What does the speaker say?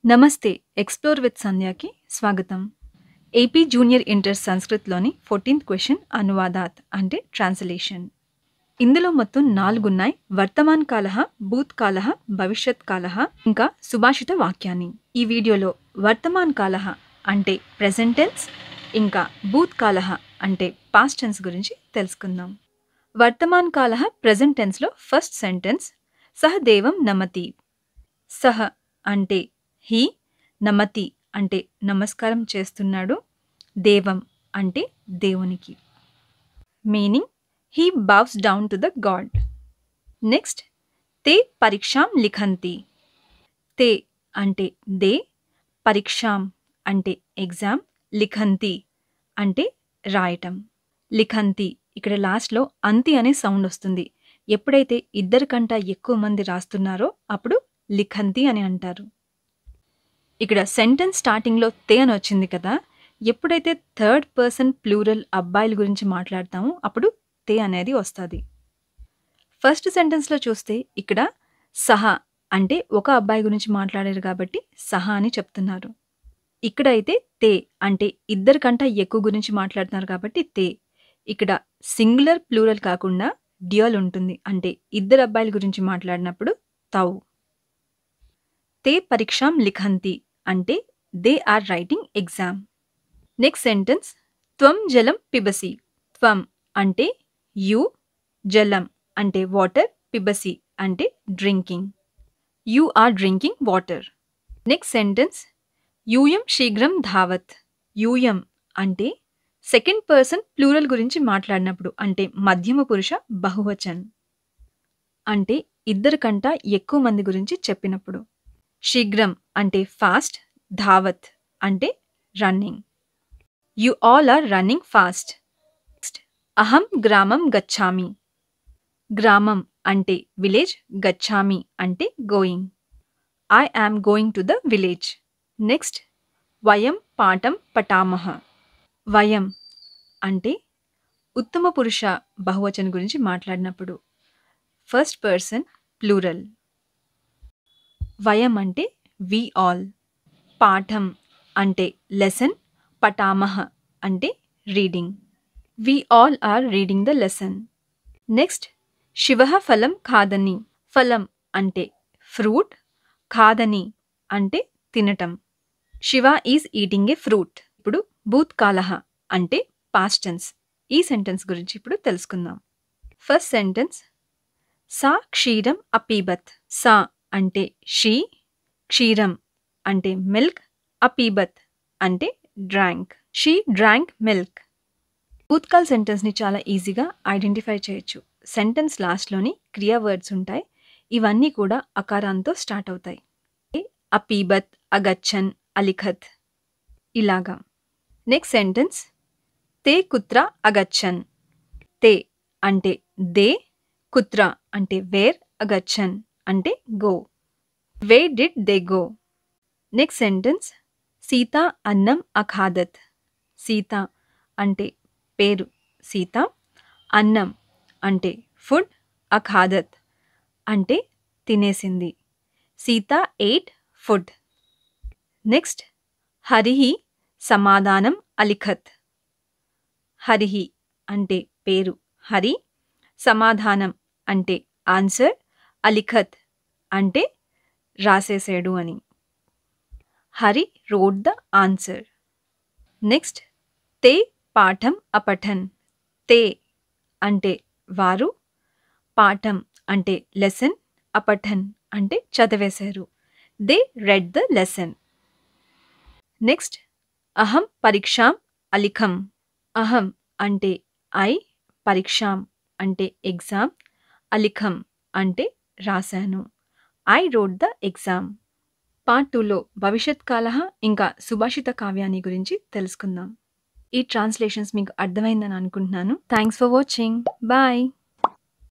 నమస్తే explore with సంధ్యాకి స్వాగతం. AP junior inter సంస్కృత్‌లోని 14థ్ question అనువాదాత్ అంటే ట్రాన్స్‌లేషన్. ఇందులో మొత్తం 4 ఉన్నాయి. వర్తమాన్ కాలః, భూత్ కాలః, భవిష్యత్ కాలః ఇంకా సుభాషిత వాక్యాన్ని. ఈ వీడియోలో వర్తమాన్ కాలః అంటే ప్రెజెంట్ టెన్స్ ఇంకా భూత్ కాలః అంటే పాస్ట్ టెన్స్ గురించి తెలుసుకుందాం. వర్తమాన్ కాలః ప్రెజెంట్ టెన్స్‌లో ఫస్ట్ సెంటెన్స్ సహ దేవం నమతి. సహ అంటే హీ, నమతి అంటే నమస్కారం చేస్తున్నాడు, దేవం అంటే దేవునికి. Meaning he bows down to the god. Next తే పరీక్షాం లిఖంతి. తే అంటే దే, పరీక్షాం అంటే ఎగ్జామ్, లిఖంతి అంటే రాయటం. లిఖంతి ఇక్కడ లాస్ట్లో అంతి అనే సౌండ్ వస్తుంది. ఎప్పుడైతే ఇద్దరికంటా ఎక్కువ మంది రాస్తున్నారో అప్పుడు లిఖంతి అని అంటారు. ఇక్కడ సెంటెన్స్ స్టార్టింగ్లో తే అని వచ్చింది కదా, ఎప్పుడైతే థర్డ్ పర్సన్ ప్లూరల్ అబ్బాయిల గురించి మాట్లాడతామో అప్పుడు తే అనేది వస్తుంది. ఫస్ట్ సెంటెన్స్లో చూస్తే ఇక్కడ సహా అంటే ఒక అబ్బాయి గురించి మాట్లాడారు కాబట్టి సహా అని చెప్తున్నారు. ఇక్కడ అయితే తే అంటే ఇద్దరికంటా ఎక్కువ గురించి మాట్లాడుతున్నారు కాబట్టి తే. ఇక్కడ సింగులర్ ప్లూరల్ కాకుండా డ్యూయల్ ఉంటుంది, అంటే ఇద్దరు అబ్బాయిల గురించి మాట్లాడినప్పుడు తౌ. తే పరీక్షాం లిఖంతి అంటే they are writing exam. Next sentence త్వం జలం పిబసి. త్వం అంటే యు, జలం అంటే వాటర్, పిబసి అంటే drinking. You are drinking water. Next sentence యూయం శీఘ్రం ధావత్. యూయం అంటే సెకండ్ పర్సన్ ప్లూరల్ గురించి మాట్లాడినప్పుడు, అంటే మధ్యమ పురుష బహువచన్, అంటే ఇద్దరికంటా ఎక్కువ మంది గురించి చెప్పినప్పుడు. శీఘ్రం అంటే ఫాస్ట్, ధావత్ అంటే running. You all are running fast. Next అహం గ్రామం గచ్చామి. గ్రామం అంటే విలేజ్, గచ్చామి అంటే going. I am going to the village. Next వయం పాఠం పఠామః. వయం అంటే ఉత్తమ పురుష బహువచన్ గురించి మాట్లాడినప్పుడు, ఫస్ట్ పర్సన్ ప్లూరల్. వయం అంటే వి ఆల్. పాఠం అంటే లెసన్, పఠామః అంటే reading. We all are reading the lesson. Next శివః ఫలం ఖాదని. ఫలం అంటే ఫ్రూట్, ఖాదని అంటే తినటం. Shiva is eating a fruit. ఇప్పుడు భూత్ కాలః అంటే పాస్ట్ టెన్స్. ఈ సెంటెన్స్ గురించి ఇప్పుడు తెలుసుకుందాం. ఫస్ట్ సెంటెన్స్ సా క్షీరం అపీబత్. సా అంటే షీ, క్షీరం అంటే మిల్క్, అపీబత్ అంటే డ్రాంక్. She drank milk. భూత్కాల్ సెంటెన్స్ని చాలా ఈజీగా ఐడెంటిఫై చేయొచ్చు. సెంటెన్స్ లాస్ట్లోని క్రియా వర్డ్స్ ఉంటాయి. ఇవన్నీ కూడా అకారాంతో స్టార్ట్ అవుతాయి. అపీబత్, అగచ్చన్, అలిఖత్ ఇలాగా. నెక్స్ట్ సెంటెన్స్ తే కుత్ర అగచ్చన్. తే అంటే దే, కుత్ర అంటే వేర్, అగచ్చన్ అంటే go. Where did they go. Next sentence Sita అన్నం అఖాదత్. సీత అంటే పేరు సీత, అన్నం అంటే ఫుడ్, అఖాదత్ అంటే తినేసింది. Sita eight food. నెక్స్ట్ హరిహి సమాధానం అలిఖత్. హరిహి అంటే పేరు హరి, సమాధానం అంటే ఆన్సర్, అలిఖత్ అంటే రాసేసాడు అని. Hari road the answer. Next తే పాఠం అపఠన్. తే అంటే వారు, పాఠం అంటే లెసన్, అపఠన్ అంటే చదివేశారు. They read the lesson. Next అహం పరీక్షాం అలిఖం. అహం అంటే ఐ, పరీక్షాం అంటే ఎగ్జామ్, అలిఖం అంటే రాశాను. I wrote the exam. Part 2లో భవిష్యత్ కాలః ఇంకా సుభాషిత కావ్యాన్ని గురించి తెలుసుకుందాం. ఈ ట్రాన్స్లేషన్స్ మీకు అర్థమైందని అనుకుంటున్నాను. Thanks for watching. బాయ్.